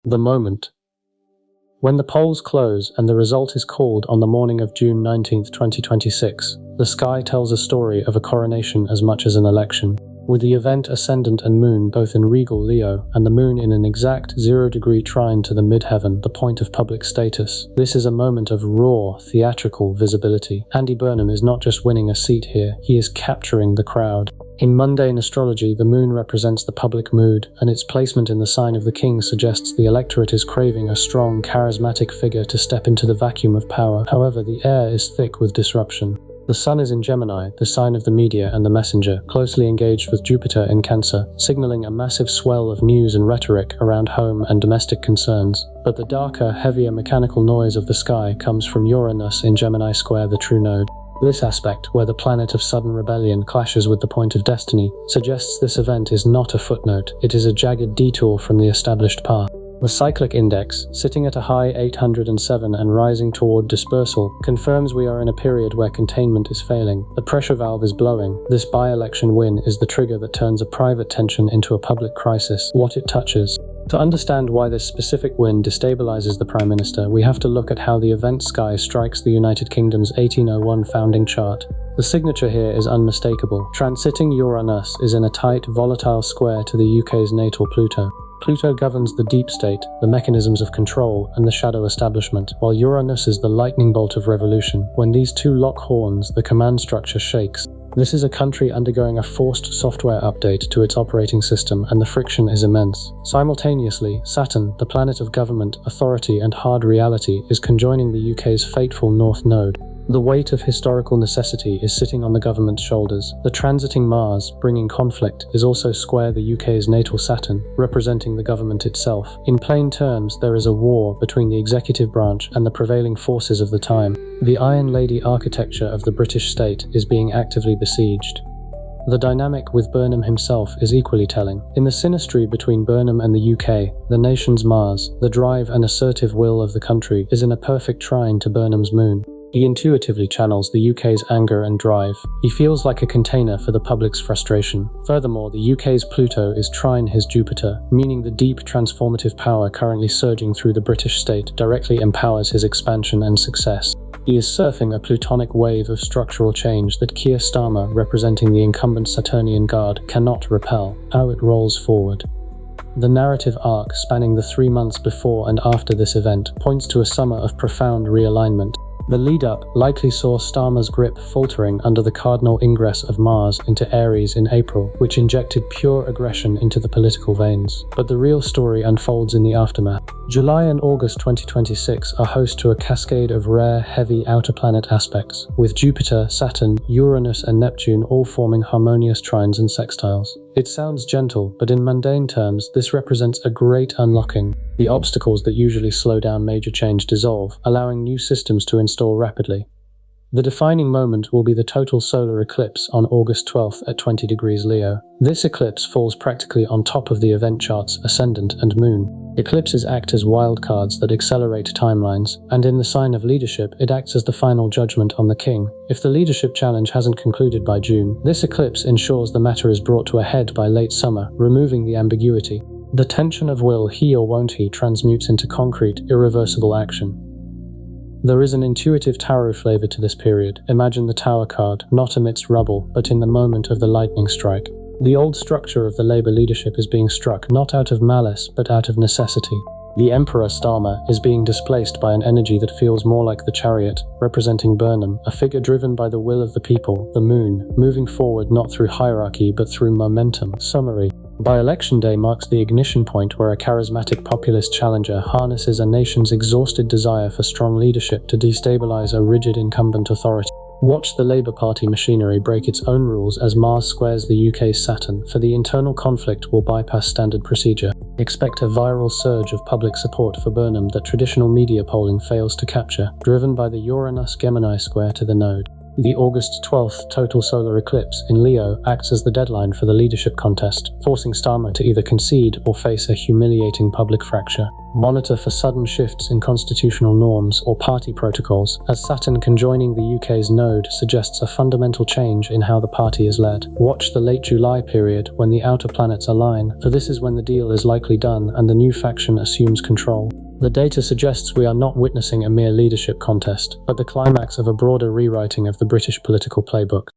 The moment. When the polls close and the result is called on the morning of June 19, 2026, the sky tells a story of a coronation as much as an election. With the event ascendant and moon both in regal Leo, and the moon in an exact 0-degree trine to the midheaven, the point of public status, this is a moment of raw, theatrical visibility. Andy Burnham is not just winning a seat here, he is capturing the crowd. In mundane astrology, the moon represents the public mood, and its placement in the sign of the king suggests the electorate is craving a strong, charismatic figure to step into the vacuum of power. However, the air is thick with disruption. The sun is in Gemini, the sign of the media and the messenger, closely engaged with Jupiter in Cancer, signaling a massive swell of news and rhetoric around home and domestic concerns. But the darker, heavier mechanical noise of the sky comes from Uranus in Gemini square the true node. This aspect, where the planet of sudden rebellion clashes with the point of destiny, suggests this event is not a footnote, it is a jagged detour from the established path. The cyclic index, sitting at a high 807 and rising toward dispersal, confirms we are in a period where containment is failing. The pressure valve is blowing. This by-election win is the trigger that turns a private tension into a public crisis, what it touches. To understand why this specific win destabilizes the Prime Minister, we have to look at how the event sky strikes the United Kingdom's 1801 founding chart. The signature here is unmistakable. Transiting Uranus is in a tight, volatile square to the UK's natal Pluto. Pluto governs the deep state, the mechanisms of control, and the shadow establishment, while Uranus is the lightning bolt of revolution. When these two lock horns, the command structure shakes. This is a country undergoing a forced software update to its operating system, and the friction is immense. Simultaneously, Saturn, the planet of government, authority, and hard reality, is conjoining the UK's fateful North Node. The weight of historical necessity is sitting on the government's shoulders. The transiting Mars, bringing conflict, is also square the UK's natal Saturn, representing the government itself. In plain terms, there is a war between the executive branch and the prevailing forces of the time. The Iron Lady architecture of the British state is being actively besieged. The dynamic with Burnham himself is equally telling. In the synastry between Burnham and the UK, the nation's Mars, the drive and assertive will of the country, is in a perfect trine to Burnham's moon. He intuitively channels the UK's anger and drive. He feels like a container for the public's frustration. Furthermore, the UK's Pluto is trine his Jupiter, meaning the deep transformative power currently surging through the British state directly empowers his expansion and success. He is surfing a plutonic wave of structural change that Keir Starmer, representing the incumbent Saturnian guard, cannot repel. How it rolls forward. The narrative arc spanning the 3 months before and after this event points to a summer of profound realignment. The lead-up likely saw Starmer's grip faltering under the cardinal ingress of Mars into Aries in April, which injected pure aggression into the political veins. But the real story unfolds in the aftermath. July and August 2026 are host to a cascade of rare, heavy outer planet aspects, with Jupiter, Saturn, Uranus and Neptune all forming harmonious trines and sextiles. It sounds gentle, but in mundane terms, this represents a great unlocking. The obstacles that usually slow down major change dissolve, allowing new systems to install rapidly. The defining moment will be the total solar eclipse on August 12th at 20 degrees Leo. This eclipse falls practically on top of the event chart's ascendant and moon. Eclipses act as wildcards that accelerate timelines, and in the sign of leadership, it acts as the final judgment on the king. If the leadership challenge hasn't concluded by June, this eclipse ensures the matter is brought to a head by late summer, removing the ambiguity. The tension of will he or won't he transmutes into concrete, irreversible action. There is an intuitive tarot flavor to this period. Imagine the Tower card, not amidst rubble, but in the moment of the lightning strike. The old structure of the Labour leadership is being struck not out of malice, but out of necessity. The Emperor Starmer is being displaced by an energy that feels more like the Chariot, representing Burnham, a figure driven by the will of the people, the moon, moving forward not through hierarchy but through momentum. Summary. By-election day marks the ignition point where a charismatic populist challenger harnesses a nation's exhausted desire for strong leadership to destabilize a rigid incumbent authority. Watch the Labour Party machinery break its own rules as Mars squares the UK's Saturn, for the internal conflict will bypass standard procedure. Expect a viral surge of public support for Burnham that traditional media polling fails to capture, driven by the Uranus-Gemini square to the node. The August 12th total solar eclipse in Leo acts as the deadline for the leadership contest, forcing Starmer to either concede or face a humiliating public fracture. Monitor for sudden shifts in constitutional norms or party protocols, as Saturn conjoining the UK's node suggests a fundamental change in how the party is led. Watch the late July period when the outer planets align, for this is when the deal is likely done and the new faction assumes control. The data suggests we are not witnessing a mere leadership contest, but the climax of a broader rewriting of the British political playbook.